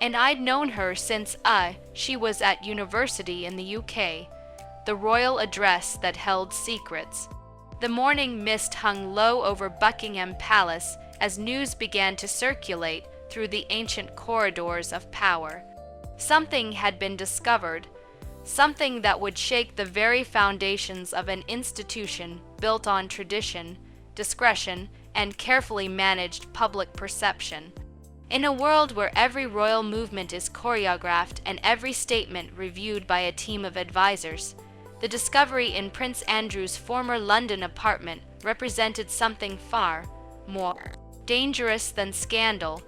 And I'd known her since she was at university in the UK, the royal address that held secrets. The morning mist hung low over Buckingham Palace as news began to circulate through the ancient corridors of power. Something had been discovered, something that would shake the very foundations of an institution built on tradition, discretion, and carefully managed public perception. In a world where every royal movement is choreographed and every statement reviewed by a team of advisors, the discovery in Prince Andrew's former London apartment represented something far more dangerous than scandal.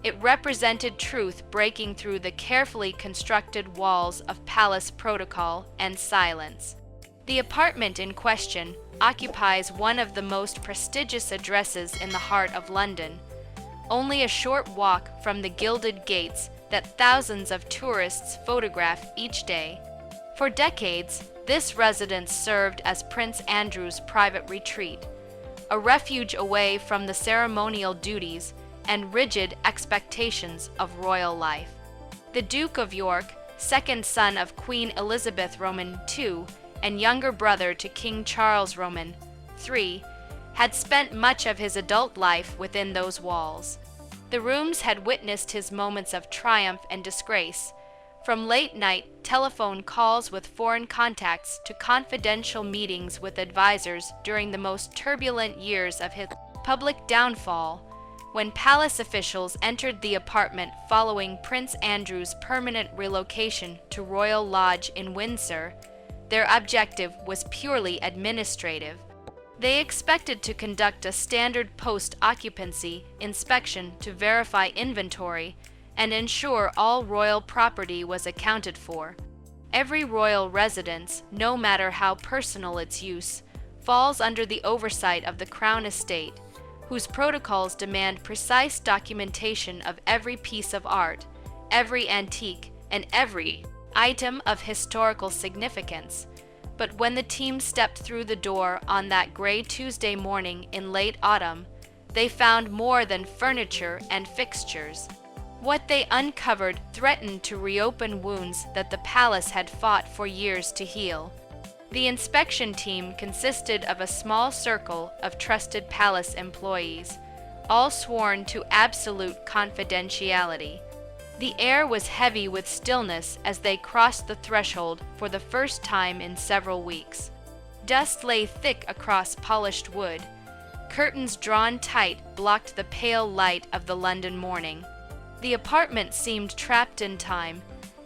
It represented truth breaking through the carefully constructed walls of palace protocol and silence. The apartment in question occupies one of the most prestigious addresses in the heart of London, only a short walk from the gilded gates that thousands of tourists photograph each day. For decades, this residence served as Prince Andrew's private retreat, a refuge away from the ceremonial duties and rigid expectations of royal life. The Duke of York, second son of Queen Elizabeth Roman II and younger brother to King Charles Roman III, had spent much of his adult life within those walls. The rooms had witnessed his moments of triumph and disgrace, from late-night telephone calls with foreign contacts to confidential meetings with advisors during the most turbulent years of his public downfall. When palace officials entered the apartment following Prince Andrew's permanent relocation to Royal Lodge in Windsor, their objective was purely administrative. They expected to conduct a standard post-occupancy inspection to verify inventory and ensure all royal property was accounted for. Every royal residence, no matter how personal its use, falls under the oversight of the Crown Estate, whose protocols demand precise documentation of every piece of art, every antique, and every item of historical significance. But when the team stepped through the door on that gray Tuesday morning in late autumn, they found more than furniture and fixtures. What they uncovered threatened to reopen wounds that the palace had fought for years to heal. The inspection team consisted of a small circle of trusted palace employees, all sworn to absolute confidentiality. The air was heavy with stillness as they crossed the threshold for the first time in several weeks. Dust lay thick across polished wood. Curtains drawn tight blocked the pale light of the London morning. The apartment seemed trapped in time,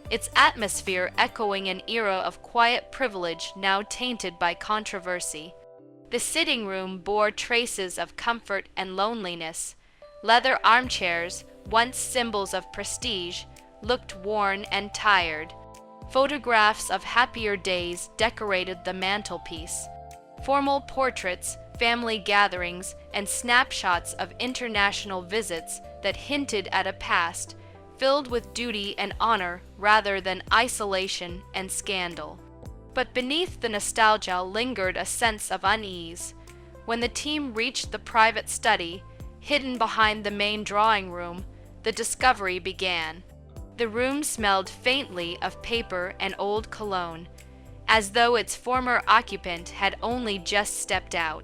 its atmosphere echoing an era of quiet privilege now tainted by controversy. The sitting room bore traces of comfort and loneliness. Leather armchairs, once symbols of prestige, looked worn and tired. Photographs of happier days decorated the mantelpiece. Formal portraits, family gatherings, and snapshots of international visits that hinted at a past filled with duty and honor rather than isolation and scandal. But beneath the nostalgia lingered a sense of unease. When the team reached the private study, hidden behind the main drawing room, the discovery began. The room smelled faintly of paper and old cologne, as though its former occupant had only just stepped out.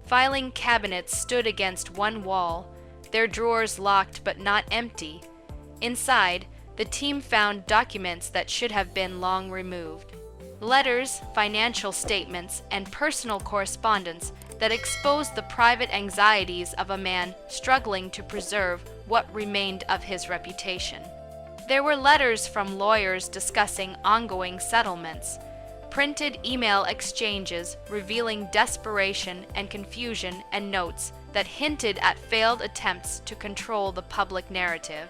Filing cabinets stood against one wall, their drawers locked but not empty. Inside, the team found documents that should have been long removed. Letters, financial statements, and personal correspondence that exposed the private anxieties of a man struggling to preserve what remained of his reputation. There were letters from lawyers discussing ongoing settlements, printed email exchanges revealing desperation and confusion, and notes that hinted at failed attempts to control the public narrative.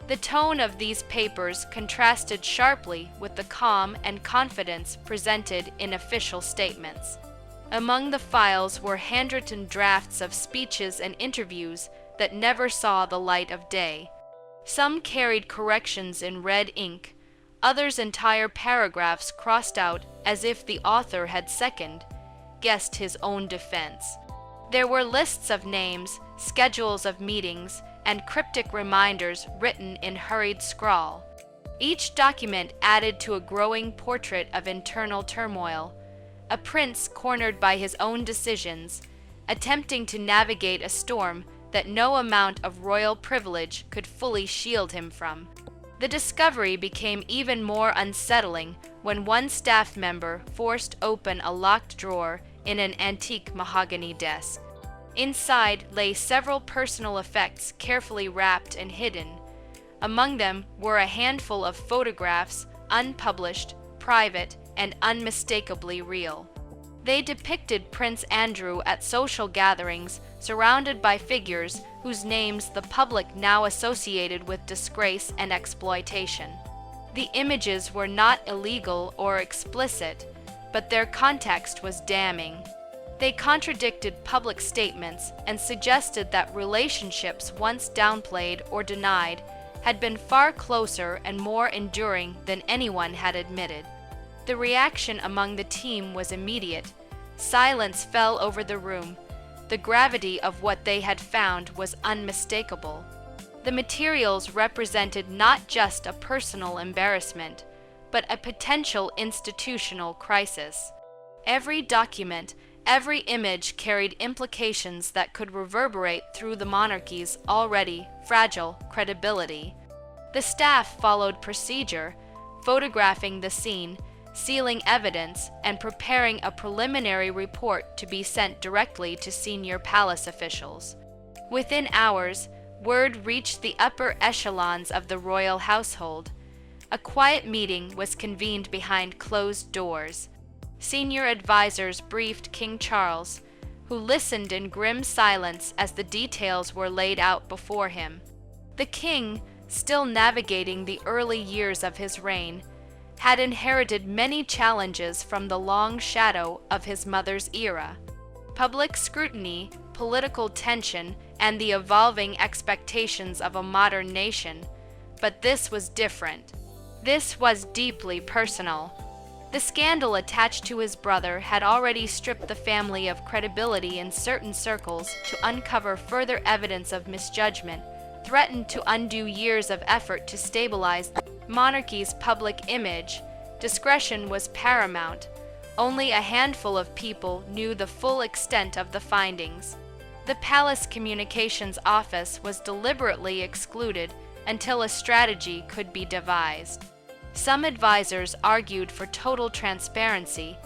The tone of these papers contrasted sharply with the calm and confidence presented in official statements. Among the files were handwritten drafts of speeches and interviews that never saw the light of day. Some carried corrections in red ink, others entire paragraphs crossed out as if the author had guessed his own defense. There were lists of names, schedules of meetings, and cryptic reminders written in hurried scrawl. Each document added to a growing portrait of internal turmoil, a prince cornered by his own decisions, attempting to navigate a storm that no amount of royal privilege could fully shield him from. The discovery became even more unsettling when one staff member forced open a locked drawer in an antique mahogany desk. Inside lay several personal effects carefully wrapped and hidden. Among them were a handful of photographs, unpublished, private, and unmistakably real. They depicted Prince Andrew at social gatherings, surrounded by figures whose names the public now associated with disgrace and exploitation. The images were not illegal or explicit, but their context was damning. They contradicted public statements and suggested that relationships once downplayed or denied had been far closer and more enduring than anyone had admitted. The reaction among the team was immediate. Silence fell over the room. The gravity of what they had found was unmistakable. The materials represented not just a personal embarrassment, but a potential institutional crisis. Every document, every image carried implications that could reverberate through the monarchy's already fragile credibility. The staff followed procedure, photographing the scene, sealing evidence, and preparing a preliminary report to be sent directly to senior palace officials. Within hours, word reached the upper echelons of the royal household. A quiet meeting was convened behind closed doors. Senior advisors briefed King Charles, who listened in grim silence as the details were laid out before him. The king, still navigating the early years of his reign, had inherited many challenges from the long shadow of his mother's era. Public scrutiny, political tension, and the evolving expectations of a modern nation. But this was different. This was deeply personal. The scandal attached to his brother had already stripped the family of credibility in certain circles to uncover further evidence of misjudgment, threatened to undo years of effort to stabilize the monarchy's public image. Discretion was paramount. Only a handful of people knew the full extent of the findings. The palace communications office was deliberately excluded until a strategy could be devised. Some advisors argued for total transparency,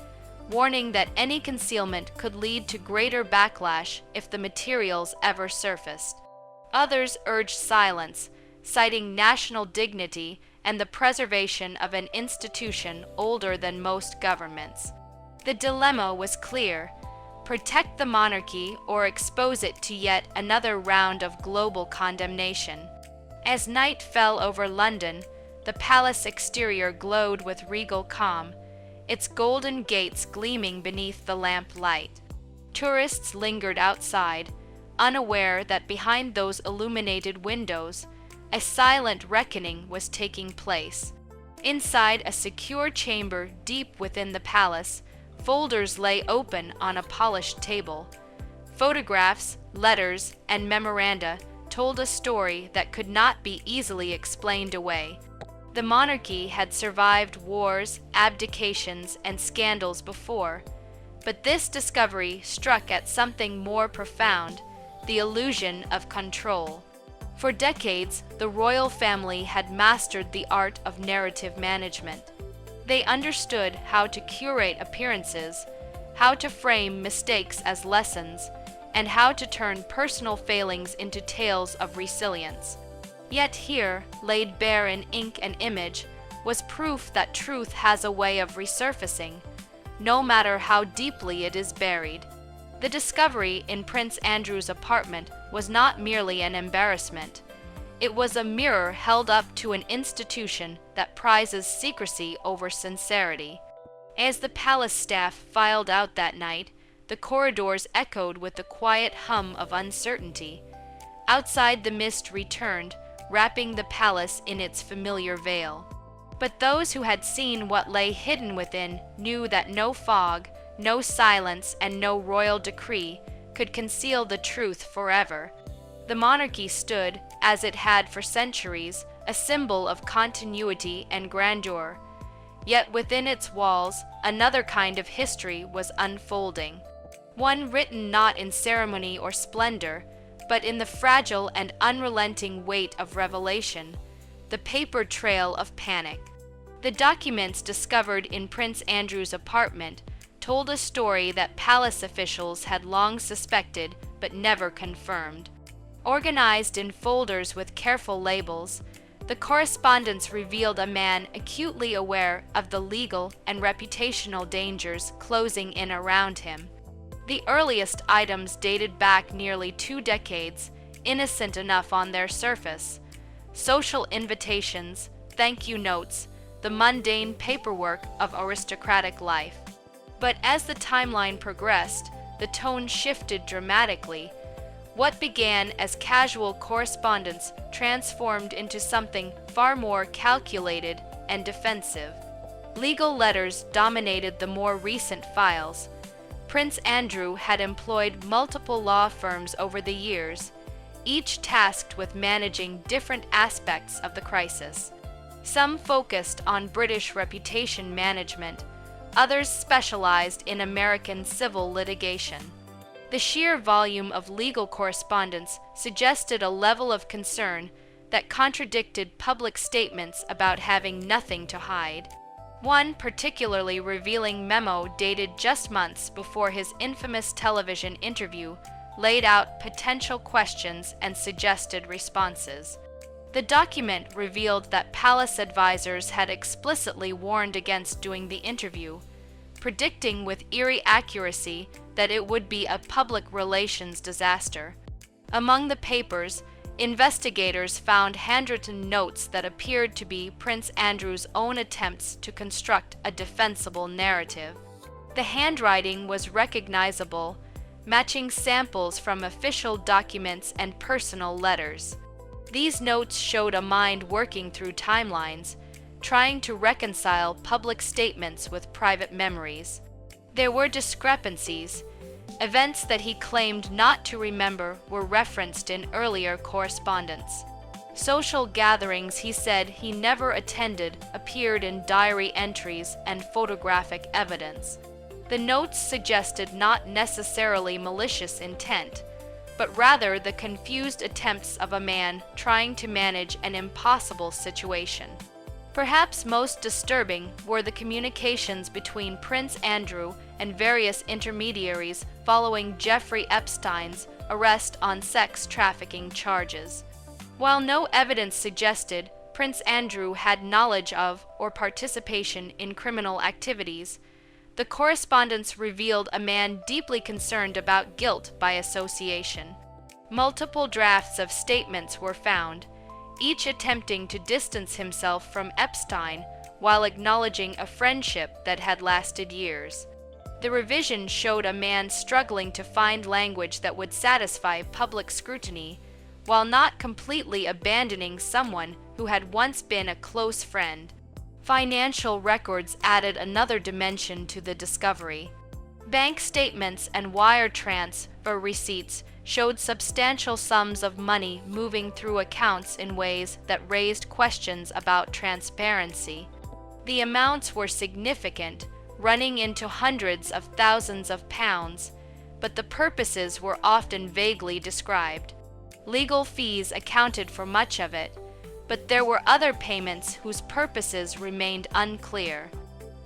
warning that any concealment could lead to greater backlash if the materials ever surfaced. Others urged silence, citing national dignity and the preservation of an institution older than most governments. The dilemma was clear: protect the monarchy or expose it to yet another round of global condemnation. As night fell over London, the palace exterior glowed with regal calm, its golden gates gleaming beneath the lamp light. Tourists lingered outside, unaware that behind those illuminated windows, a silent reckoning was taking place. Inside a secure chamber deep within the palace, folders lay open on a polished table. Photographs, letters, and memoranda told a story that could not be easily explained away. The monarchy had survived wars, abdications, and scandals before, but this discovery struck at something more profound: the illusion of control. For decades, the royal family had mastered the art of narrative management. They understood how to curate appearances, how to frame mistakes as lessons, and how to turn personal failings into tales of resilience. Yet here, laid bare in ink and image, was proof that truth has a way of resurfacing, no matter how deeply it is buried. The discovery in Prince Andrew's apartment was not merely an embarrassment. It was a mirror held up to an institution that prizes secrecy over sincerity. As the palace staff filed out that night, the corridors echoed with the quiet hum of uncertainty. Outside, the mist returned, wrapping the palace in its familiar veil. But those who had seen what lay hidden within knew that no fog, no silence, and no royal decree could conceal the truth forever. The monarchy stood, as it had for centuries, a symbol of continuity and grandeur. Yet within its walls, another kind of history was unfolding. One written not in ceremony or splendor, but in the fragile and unrelenting weight of revelation, the paper trail of panic. The documents discovered in Prince Andrew's apartment told a story that palace officials had long suspected but never confirmed. Organized in folders with careful labels, the correspondence revealed a man acutely aware of the legal and reputational dangers closing in around him. The earliest items dated back nearly 2 decades, innocent enough on their surface. Social invitations, thank you notes, the mundane paperwork of aristocratic life. But as the timeline progressed, the tone shifted dramatically. What began as casual correspondence transformed into something far more calculated and defensive. Legal letters dominated the more recent files. Prince Andrew had employed multiple law firms over the years, each tasked with managing different aspects of the crisis. Some focused on British reputation management, others specialized in American civil litigation. The sheer volume of legal correspondence suggested a level of concern that contradicted public statements about having nothing to hide. One particularly revealing memo dated just months before his infamous television interview laid out potential questions and suggested responses. The document revealed that palace advisors had explicitly warned against doing the interview, predicting with eerie accuracy that it would be a public relations disaster. Among the papers, investigators found handwritten notes that appeared to be Prince Andrew's own attempts to construct a defensible narrative. The handwriting was recognizable, matching samples from official documents and personal letters. These notes showed a mind working through timelines, trying to reconcile public statements with private memories. There were discrepancies. Events that he claimed not to remember were referenced in earlier correspondence. Social gatherings he said he never attended appeared in diary entries and photographic evidence. The notes suggested not necessarily malicious intent, but rather the confused attempts of a man trying to manage an impossible situation. Perhaps most disturbing were the communications between Prince Andrew and various intermediaries following Jeffrey Epstein's arrest on sex trafficking charges. While no evidence suggested Prince Andrew had knowledge of or participation in criminal activities, the correspondence revealed a man deeply concerned about guilt by association. Multiple drafts of statements were found, each attempting to distance himself from Epstein while acknowledging a friendship that had lasted years. The revision showed a man struggling to find language that would satisfy public scrutiny, while not completely abandoning someone who had once been a close friend. Financial records added another dimension to the discovery. Bank statements and wire transfer receipts showed substantial sums of money moving through accounts in ways that raised questions about transparency. The amounts were significant, running into hundreds of thousands of pounds, but the purposes were often vaguely described. Legal fees accounted for much of it, but there were other payments whose purposes remained unclear.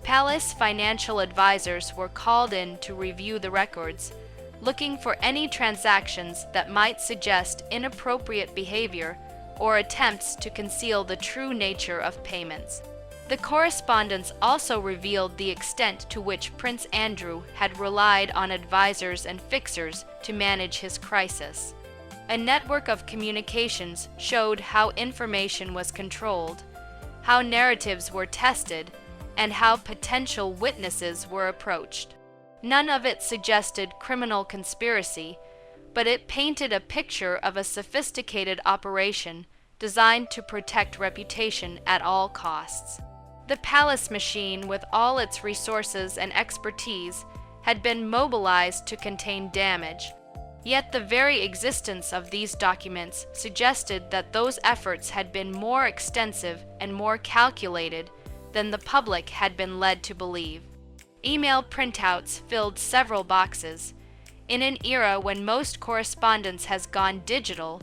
Palace financial advisors were called in to review the records, looking for any transactions that might suggest inappropriate behavior or attempts to conceal the true nature of payments. The correspondence also revealed the extent to which Prince Andrew had relied on advisors and fixers to manage his crisis. A network of communications showed how information was controlled, how narratives were tested, and how potential witnesses were approached. None of it suggested criminal conspiracy, but it painted a picture of a sophisticated operation designed to protect reputation at all costs. The palace machine, with all its resources and expertise, had been mobilized to contain damage. Yet the very existence of these documents suggested that those efforts had been more extensive and more calculated than the public had been led to believe. Email printouts filled several boxes. In an era when most correspondence has gone digital,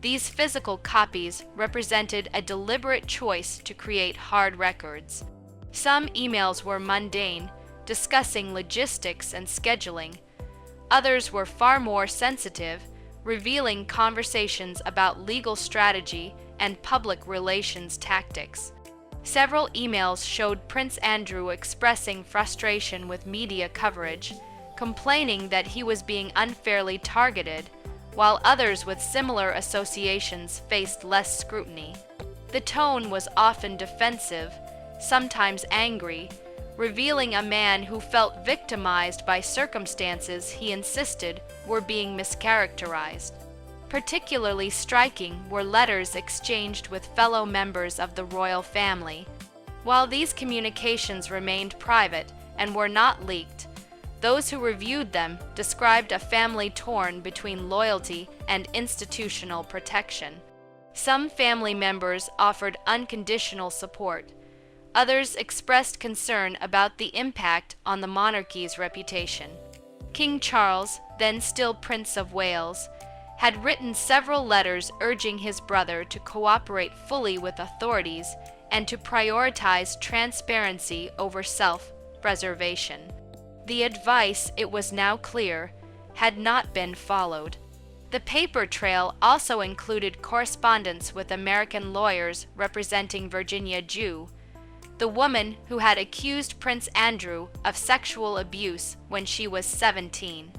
these physical copies represented a deliberate choice to create hard records. Some emails were mundane, discussing logistics and scheduling. Others were far more sensitive, revealing conversations about legal strategy and public relations tactics. Several emails showed Prince Andrew expressing frustration with media coverage, complaining that he was being unfairly targeted, while others with similar associations faced less scrutiny. The tone was often defensive, sometimes angry, revealing a man who felt victimized by circumstances he insisted were being mischaracterized. Particularly striking were letters exchanged with fellow members of the royal family. While these communications remained private and were not leaked, those who reviewed them described a family torn between loyalty and institutional protection. Some family members offered unconditional support. Others expressed concern about the impact on the monarchy's reputation. King Charles, then still Prince of Wales, had written several letters urging his brother to cooperate fully with authorities and to prioritize transparency over self-preservation. The advice, it was now clear, had not been followed. The paper trail also included correspondence with American lawyers representing Virginia Jew, the woman who had accused Prince Andrew of sexual abuse when she was 17.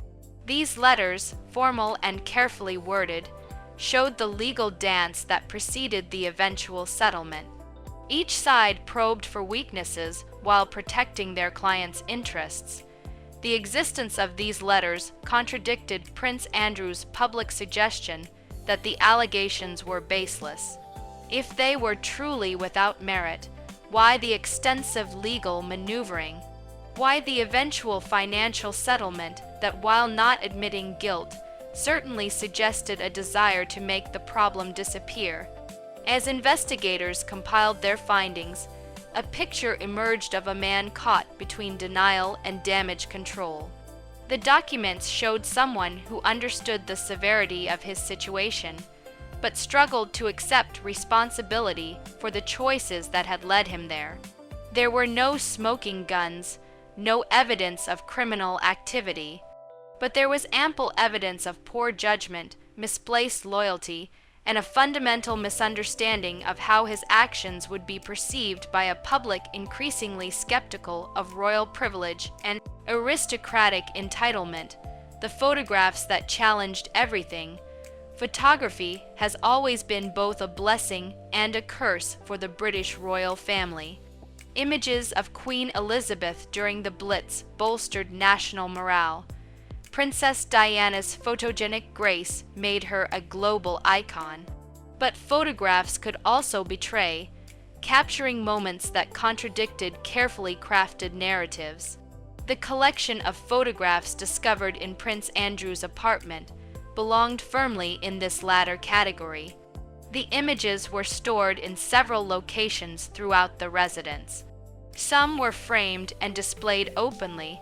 These letters, formal and carefully worded, showed the legal dance that preceded the eventual settlement. Each side probed for weaknesses while protecting their client's interests. The existence of these letters contradicted Prince Andrew's public suggestion that the allegations were baseless. If they were truly without merit, why the extensive legal maneuvering? Why the eventual financial settlement that, while not admitting guilt, certainly suggested a desire to make the problem disappear? As investigators compiled their findings, a picture emerged of a man caught between denial and damage control. The documents showed someone who understood the severity of his situation, but struggled to accept responsibility for the choices that had led him there. There were no smoking guns, no evidence of criminal activity, but there was ample evidence of poor judgment, misplaced loyalty, and a fundamental misunderstanding of how his actions would be perceived by a public increasingly skeptical of royal privilege and aristocratic entitlement. The photographs that challenged everything. Photography has always been both a blessing and a curse for the British royal family. Images of Queen Elizabeth during the Blitz bolstered national morale. Princess Diana's photogenic grace made her a global icon. But photographs could also betray, capturing moments that contradicted carefully crafted narratives. The collection of photographs discovered in Prince Andrew's apartment belonged firmly in this latter category. The images were stored in several locations throughout the residence. Some were framed and displayed openly,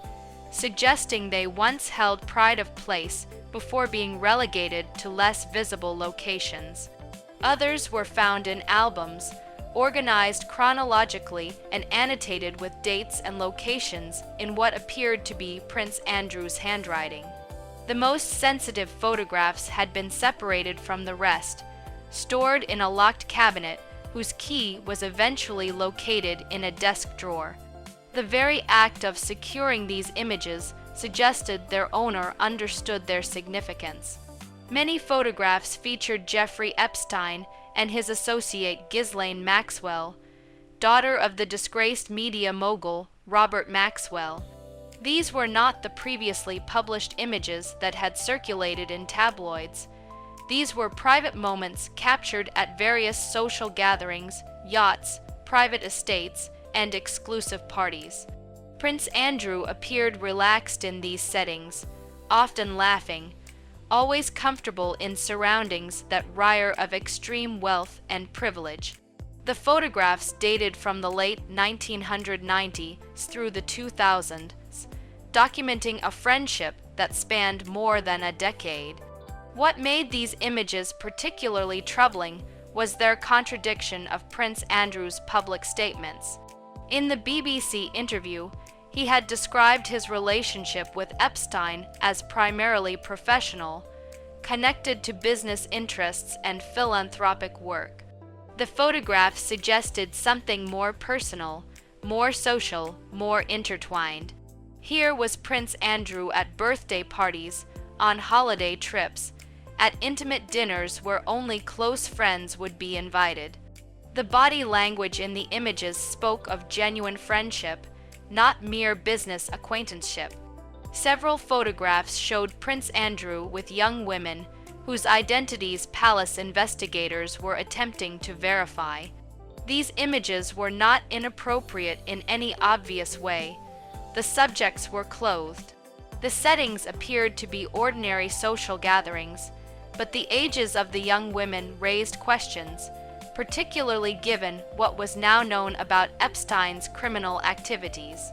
suggesting they once held pride of place before being relegated to less visible locations. Others were found in albums, organized chronologically and annotated with dates and locations in what appeared to be Prince Andrew's handwriting. The most sensitive photographs had been separated from the rest, stored in a locked cabinet whose key was eventually located in a desk drawer. The very act of securing these images suggested their owner understood their significance. Many photographs featured Jeffrey Epstein and his associate Ghislaine Maxwell, daughter of the disgraced media mogul Robert Maxwell. These were not the previously published images that had circulated in tabloids. These were private moments captured at various social gatherings, yachts, private estates, and exclusive parties. Prince Andrew appeared relaxed in these settings, often laughing, always comfortable in surroundings that reek of extreme wealth and privilege. The photographs dated from the late 1990s through the 2000s, documenting a friendship that spanned more than a decade. What made these images particularly troubling was their contradiction of Prince Andrew's public statements. In the BBC interview, he had described his relationship with Epstein as primarily professional, connected to business interests and philanthropic work. The photographs suggested something more personal, more social, more intertwined. Here was Prince Andrew at birthday parties, on holiday trips, at intimate dinners where only close friends would be invited. The body language in the images spoke of genuine friendship, not mere business acquaintanceship. Several photographs showed Prince Andrew with young women whose identities palace investigators were attempting to verify. These images were not inappropriate in any obvious way. The subjects were clothed. The settings appeared to be ordinary social gatherings, but the ages of the young women raised questions, particularly given what was now known about Epstein's criminal activities.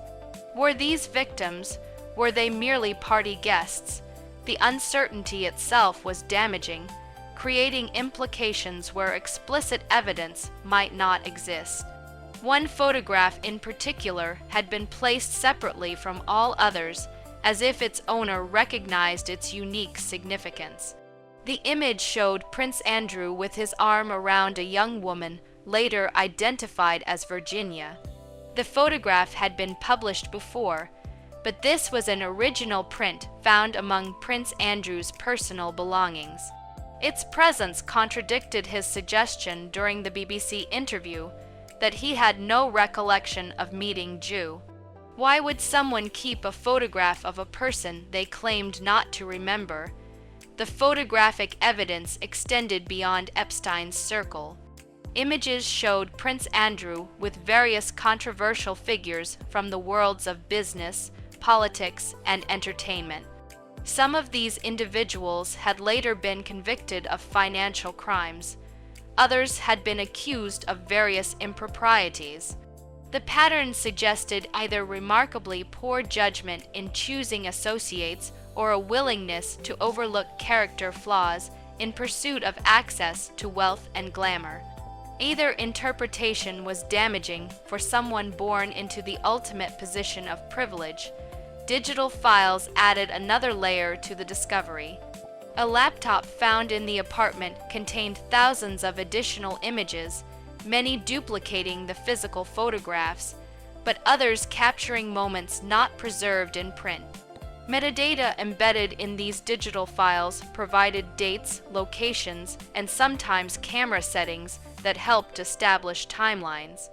Were these victims? Were they merely party guests? The uncertainty itself was damaging, creating implications where explicit evidence might not exist. One photograph in particular had been placed separately from all others, as if its owner recognized its unique significance. The image showed Prince Andrew with his arm around a young woman, later identified as Virginia. The photograph had been published before, but this was an original print found among Prince Andrew's personal belongings. Its presence contradicted his suggestion during the BBC interview that he had no recollection of meeting Jew. Why would someone keep a photograph of a person they claimed not to remember? The photographic evidence extended beyond Epstein's circle. Images showed Prince Andrew with various controversial figures from the worlds of business, politics, and entertainment. Some of these individuals had later been convicted of financial crimes. Others had been accused of various improprieties. The pattern suggested either remarkably poor judgment in choosing associates or a willingness to overlook character flaws in pursuit of access to wealth and glamour. Either interpretation was damaging for someone born into the ultimate position of privilege. Digital files added another layer to the discovery. A laptop found in the apartment contained thousands of additional images, many duplicating the physical photographs, but others capturing moments not preserved in print. Metadata embedded in these digital files provided dates, locations, and sometimes camera settings that helped establish timelines.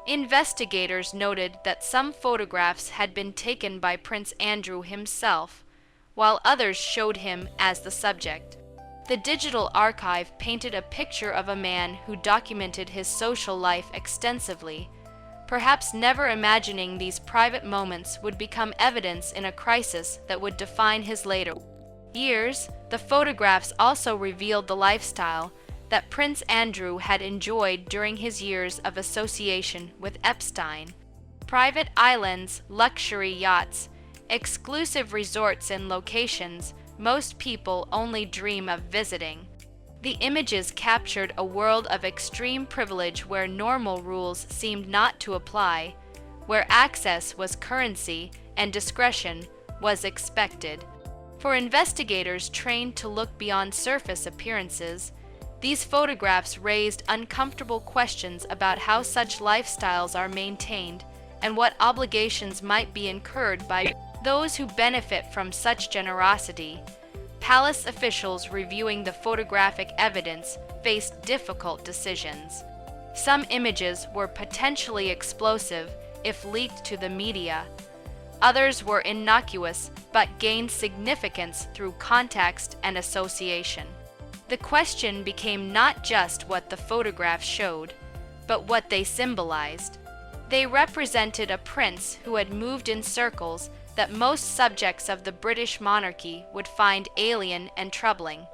Investigators noted that some photographs had been taken by Prince Andrew himself, while others showed him as the subject. The digital archive painted a picture of a man who documented his social life extensively, perhaps never imagining these private moments would become evidence in a crisis that would define his later years. The photographs also revealed the lifestyle that Prince Andrew had enjoyed during his years of association with Epstein. Private islands, luxury yachts, exclusive resorts and locations most people only dream of visiting. The images captured a world of extreme privilege where normal rules seemed not to apply, where access was currency and discretion was expected. For investigators trained to look beyond surface appearances, these photographs raised uncomfortable questions about how such lifestyles are maintained and what obligations might be incurred by those who benefit from such generosity. Palace officials reviewing the photographic evidence faced difficult decisions. Some images were potentially explosive if leaked to the media. Others were innocuous but gained significance through context and association. The question became not just what the photographs showed, but what they symbolized. They represented a prince who had moved in circles that most subjects of the British monarchy would find alien and troubling.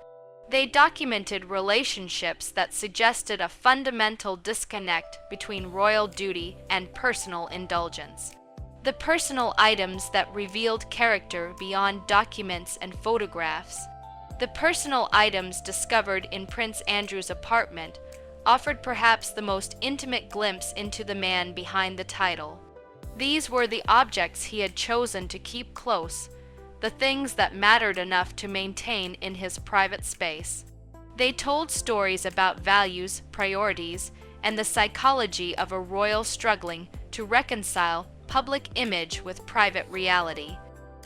They documented relationships that suggested a fundamental disconnect between royal duty and personal indulgence. The personal items that revealed character beyond documents and photographs. The personal items discovered in Prince Andrew's apartment offered perhaps the most intimate glimpse into the man behind the title. These were the objects he had chosen to keep close, the things that mattered enough to maintain in his private space. They told stories about values, priorities, and the psychology of a royal struggling to reconcile public image with private reality.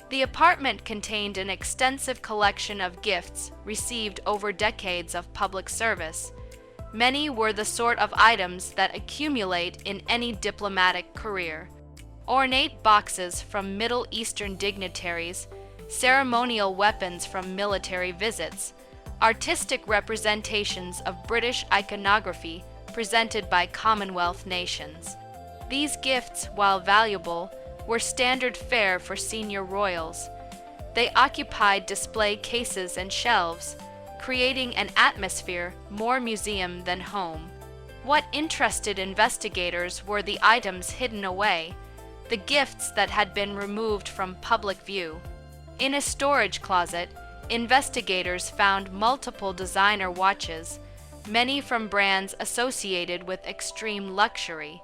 The apartment contained an extensive collection of gifts received over decades of public service. Many were the sort of items that accumulate in any diplomatic career. Ornate boxes from Middle Eastern dignitaries, ceremonial weapons from military visits, artistic representations of British iconography presented by Commonwealth nations. These gifts, while valuable, were standard fare for senior royals. They occupied display cases and shelves, creating an atmosphere more museum than home. What interested investigators were the items hidden away, the gifts that had been removed from public view. In a storage closet, investigators found multiple designer watches, many from brands associated with extreme luxury.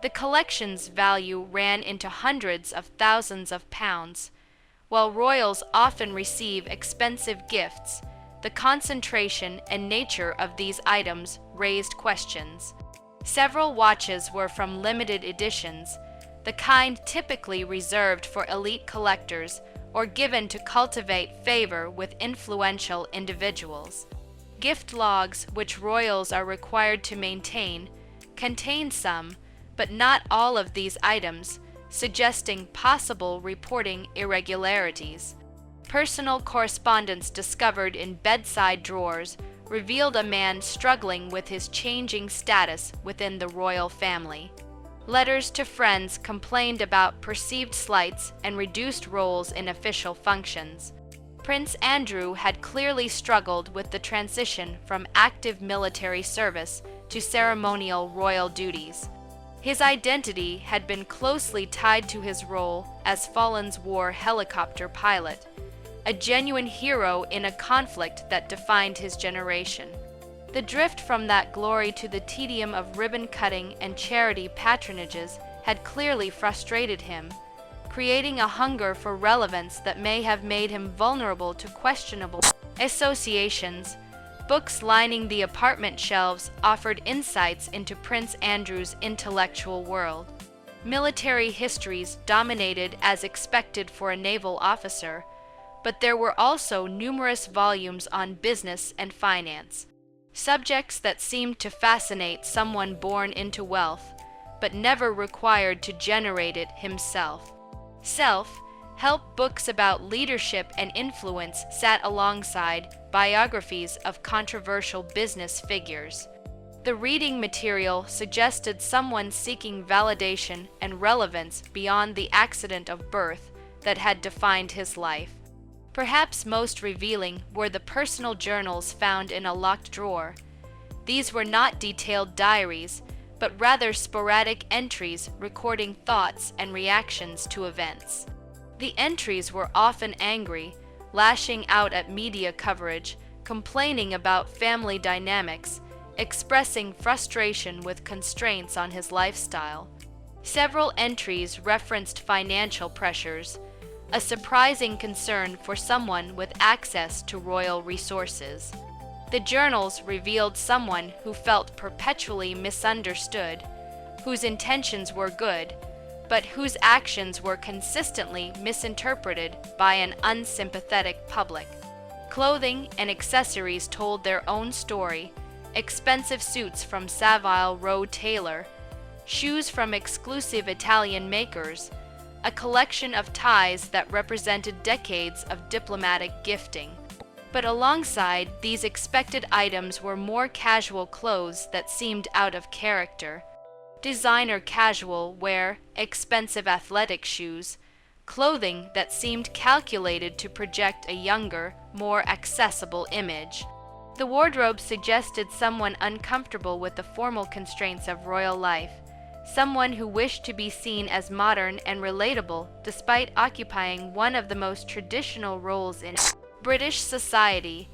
The collection's value ran into hundreds of thousands of pounds. While royals often receive expensive gifts, the concentration and nature of these items raised questions. Several watches were from limited editions, the kind typically reserved for elite collectors or given to cultivate favor with influential individuals. Gift logs, which royals are required to maintain, contain some, but not all of these items, suggesting possible reporting irregularities. Personal correspondence discovered in bedside drawers revealed a man struggling with his changing status within the royal family. Letters to friends complained about perceived slights and reduced roles in official functions. Prince Andrew had clearly struggled with the transition from active military service to ceremonial royal duties. His identity had been closely tied to his role as Fallen's War helicopter pilot, a genuine hero in a conflict that defined his generation. The drift from that glory to the tedium of ribbon-cutting and charity patronages had clearly frustrated him, creating a hunger for relevance that may have made him vulnerable to questionable associations. Books lining the apartment shelves offered insights into Prince Andrew's intellectual world. Military histories dominated as expected for a naval officer, but there were also numerous volumes on business and finance, subjects that seemed to fascinate someone born into wealth, but never required to generate it himself. Self-help books about leadership and influence sat alongside biographies of controversial business figures. The reading material suggested someone seeking validation and relevance beyond the accident of birth that had defined his life. Perhaps most revealing were the personal journals found in a locked drawer. These were not detailed diaries, but rather sporadic entries recording thoughts and reactions to events. The entries were often angry, lashing out at media coverage, complaining about family dynamics, expressing frustration with constraints on his lifestyle. Several entries referenced financial pressures, a surprising concern for someone with access to royal resources. The journals revealed someone who felt perpetually misunderstood, whose intentions were good, but whose actions were consistently misinterpreted by an unsympathetic public. Clothing and accessories told their own story: expensive suits from Savile Row tailor, shoes from exclusive Italian makers, a collection of ties that represented decades of diplomatic gifting. But alongside these expected items were more casual clothes that seemed out of character. Designer casual wear, expensive athletic shoes, clothing that seemed calculated to project a younger, more accessible image. The wardrobe suggested someone uncomfortable with the formal constraints of royal life, someone who wished to be seen as modern and relatable despite occupying one of the most traditional roles in British society.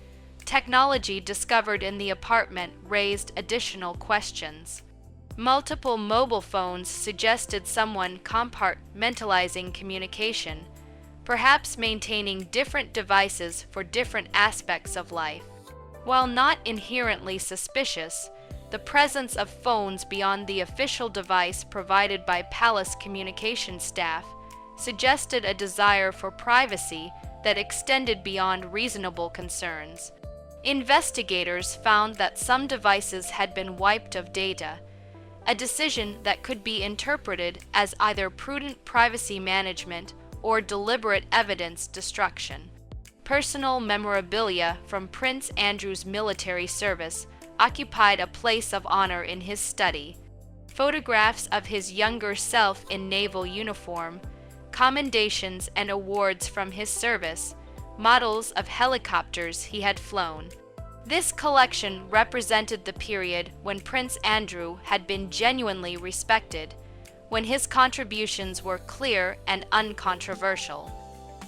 Technology discovered in the apartment raised additional questions. Multiple mobile phones suggested someone compartmentalizing communication, perhaps maintaining different devices for different aspects of life. While not inherently suspicious, the presence of phones beyond the official device provided by palace communication staff suggested a desire for privacy that extended beyond reasonable concerns. Investigators found that some devices had been wiped of data, a decision that could be interpreted as either prudent privacy management or deliberate evidence destruction. Personal memorabilia from Prince Andrew's military service occupied a place of honor in his study. Photographs of his younger self in naval uniform, commendations and awards from his service, models of helicopters he had flown. This collection represented the period when Prince Andrew had been genuinely respected, when his contributions were clear and uncontroversial.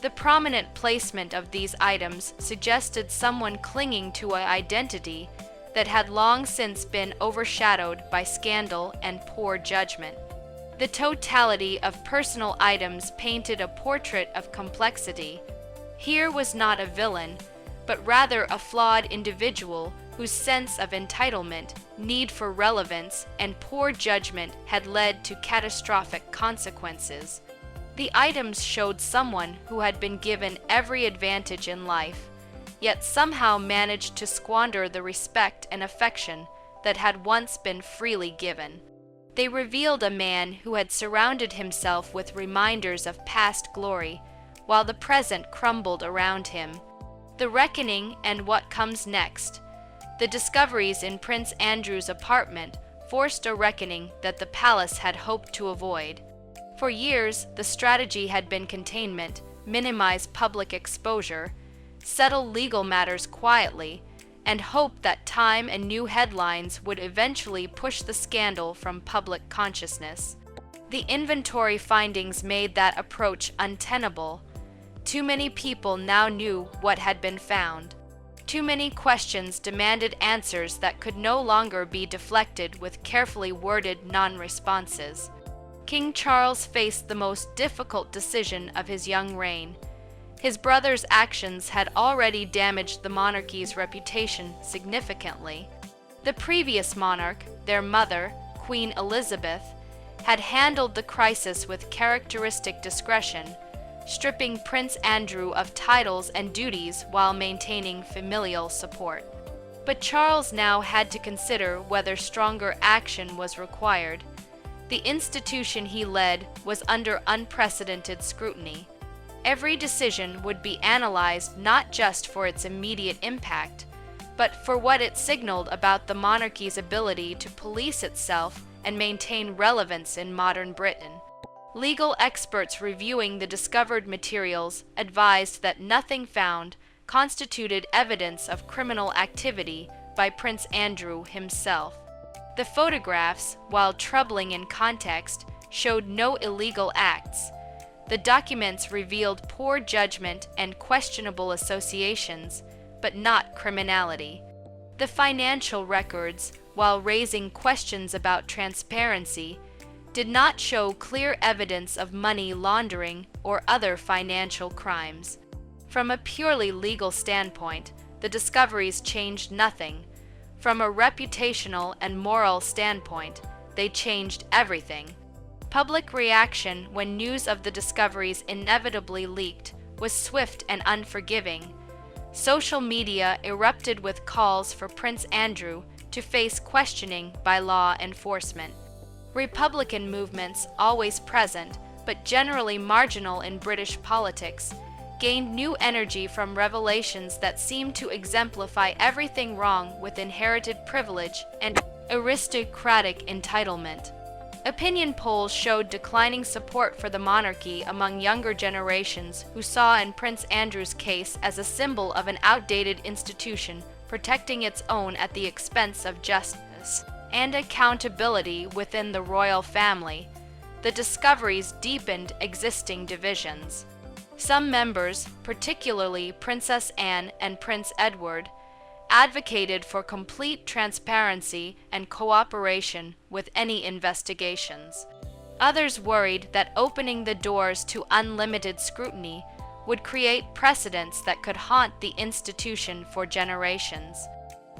The prominent placement of these items suggested someone clinging to an identity that had long since been overshadowed by scandal and poor judgment. The totality of personal items painted a portrait of complexity. Here was not a villain, but rather a flawed individual whose sense of entitlement, need for relevance, and poor judgment had led to catastrophic consequences. The items showed someone who had been given every advantage in life, yet somehow managed to squander the respect and affection that had once been freely given. They revealed a man who had surrounded himself with reminders of past glory, while the present crumbled around him. The reckoning and what comes next. The discoveries in Prince Andrew's apartment forced a reckoning that the palace had hoped to avoid. For years, the strategy had been containment, minimize public exposure, settle legal matters quietly, and hope that time and new headlines would eventually push the scandal from public consciousness. The inventory findings made that approach untenable. Too many people now knew what had been found. Too many questions demanded answers that could no longer be deflected with carefully worded non-responses. King Charles faced the most difficult decision of his young reign. His brother's actions had already damaged the monarchy's reputation significantly. The previous monarch, their mother, Queen Elizabeth, had handled the crisis with characteristic discretion, stripping Prince Andrew of titles and duties while maintaining familial support. But Charles now had to consider whether stronger action was required. The institution he led was under unprecedented scrutiny. Every decision would be analyzed not just for its immediate impact, but for what it signaled about the monarchy's ability to police itself and maintain relevance in modern Britain. Legal experts reviewing the discovered materials advised that nothing found constituted evidence of criminal activity by Prince Andrew himself. The photographs, while troubling in context, showed no illegal acts. The documents revealed poor judgment and questionable associations, but not criminality. The financial records, while raising questions about transparency, did not show clear evidence of money laundering or other financial crimes. From a purely legal standpoint, the discoveries changed nothing. From a reputational and moral standpoint, they changed everything. Public reaction when news of the discoveries inevitably leaked was swift and unforgiving. Social media erupted with calls for Prince Andrew to face questioning by law enforcement. Republican movements, always present but generally marginal in British politics, gained new energy from revelations that seemed to exemplify everything wrong with inherited privilege and aristocratic entitlement. Opinion polls showed declining support for the monarchy among younger generations who saw in Prince Andrew's case as a symbol of an outdated institution protecting its own at the expense of justice and accountability within the royal family. The discoveries deepened existing divisions. Some members, particularly Princess Anne and Prince Edward, advocated for complete transparency and cooperation with any investigations. Others worried that opening the doors to unlimited scrutiny would create precedents that could haunt the institution for generations.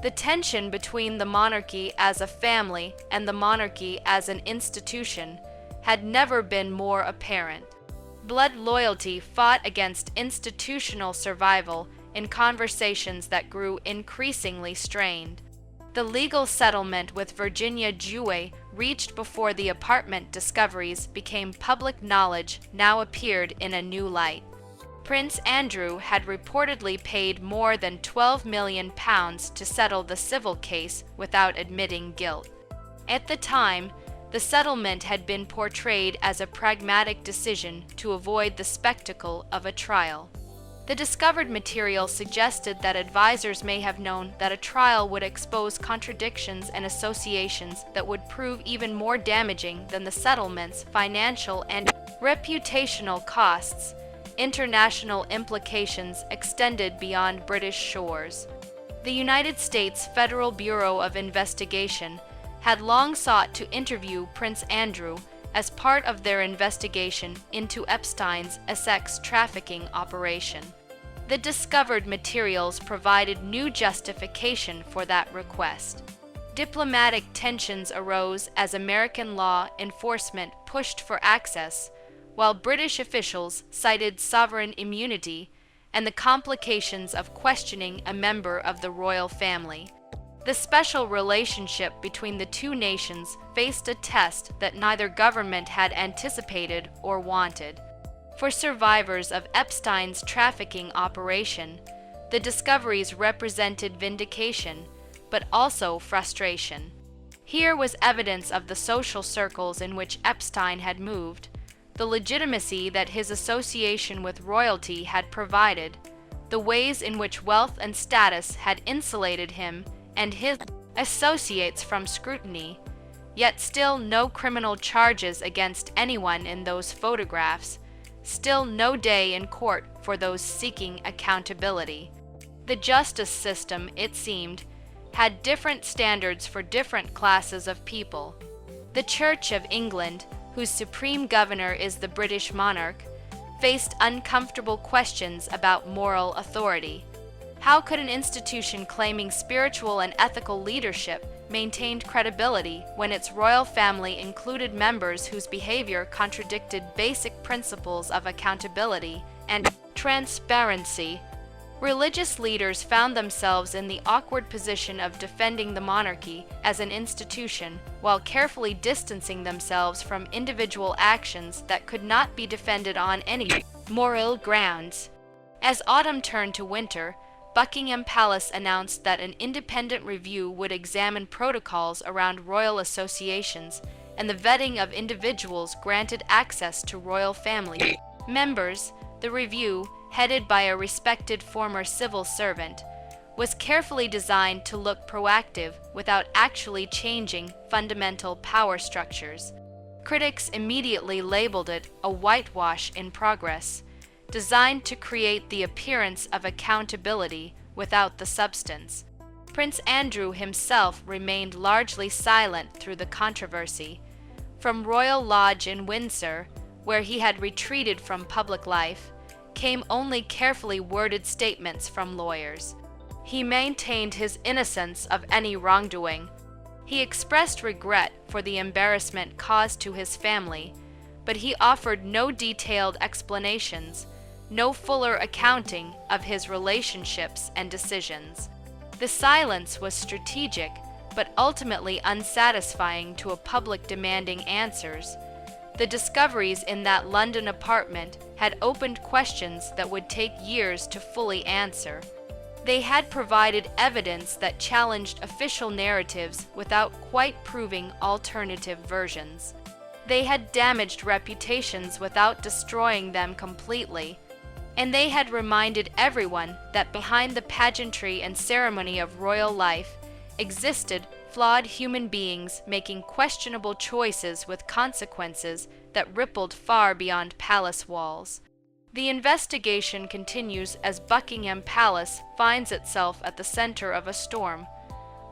The tension between the monarchy as a family and the monarchy as an institution had never been more apparent. Blood loyalty fought against institutional survival in conversations that grew increasingly strained. The legal settlement with Virginia Dewey, reached before the apartment discoveries became public knowledge, now appeared in a new light. Prince Andrew had reportedly paid more than £12 million to settle the civil case without admitting guilt. At the time, the settlement had been portrayed as a pragmatic decision to avoid the spectacle of a trial. The discovered material suggested that advisors may have known that a trial would expose contradictions and associations that would prove even more damaging than the settlement's financial and reputational costs. International implications extended beyond British shores. The United States Federal Bureau of Investigation had long sought to interview Prince Andrew as part of their investigation into Epstein's sex trafficking operation. The discovered materials provided new justification for that request. Diplomatic tensions arose as American law enforcement pushed for access, while British officials cited sovereign immunity and the complications of questioning a member of the royal family. The special relationship between the two nations faced a test that neither government had anticipated or wanted. For survivors of Epstein's trafficking operation, the discoveries represented vindication, but also frustration. Here was evidence of the social circles in which Epstein had moved, the legitimacy that his association with royalty had provided, the ways in which wealth and status had insulated him and his associates from scrutiny, yet still no criminal charges against anyone in those photographs, still no day in court for those seeking accountability. The justice system, it seemed, had different standards for different classes of people. The Church of England, whose supreme governor is the British monarch, faced uncomfortable questions about moral authority. How could an institution claiming spiritual and ethical leadership maintain credibility when its royal family included members whose behavior contradicted basic principles of accountability and transparency? Religious leaders found themselves in the awkward position of defending the monarchy as an institution while carefully distancing themselves from individual actions that could not be defended on any moral grounds. As autumn turned to winter, Buckingham Palace announced that an independent review would examine protocols around royal associations and the vetting of individuals granted access to royal family members. The review, headed by a respected former civil servant, was carefully designed to look proactive without actually changing fundamental power structures. Critics immediately labeled it a whitewash in progress, designed to create the appearance of accountability without the substance. Prince Andrew himself remained largely silent through the controversy. From Royal Lodge in Windsor, where he had retreated from public life, came only carefully worded statements from lawyers. He maintained his innocence of any wrongdoing. He expressed regret for the embarrassment caused to his family, but he offered no detailed explanations, no fuller accounting of his relationships and decisions. The silence was strategic, but ultimately unsatisfying to a public demanding answers. The discoveries in that London apartment had opened questions that would take years to fully answer. They had provided evidence that challenged official narratives without quite proving alternative versions. They had damaged reputations without destroying them completely, and they had reminded everyone that behind the pageantry and ceremony of royal life existed flawed human beings making questionable choices with consequences that rippled far beyond palace walls. The investigation continues as Buckingham Palace finds itself at the center of a storm,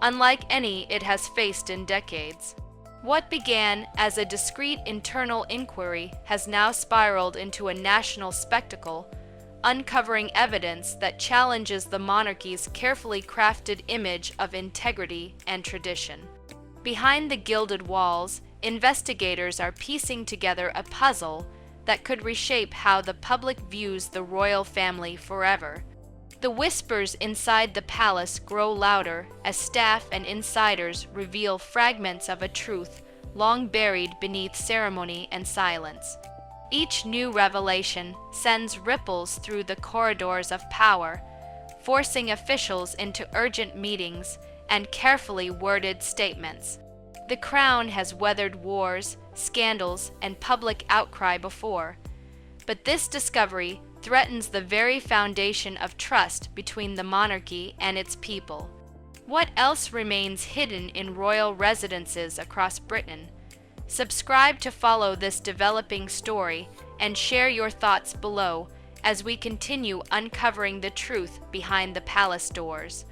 unlike any it has faced in decades. What began as a discreet internal inquiry has now spiraled into a national spectacle, uncovering evidence that challenges the monarchy's carefully crafted image of integrity and tradition. Behind the gilded walls, investigators are piecing together a puzzle that could reshape how the public views the royal family forever. The whispers inside the palace grow louder as staff and insiders reveal fragments of a truth long buried beneath ceremony and silence. Each new revelation sends ripples through the corridors of power, forcing officials into urgent meetings and carefully worded statements. The crown has weathered wars, scandals, and public outcry before, but this discovery threatens the very foundation of trust between the monarchy and its people. What else remains hidden in royal residences across Britain? Subscribe to follow this developing story and share your thoughts below as we continue uncovering the truth behind the palace doors.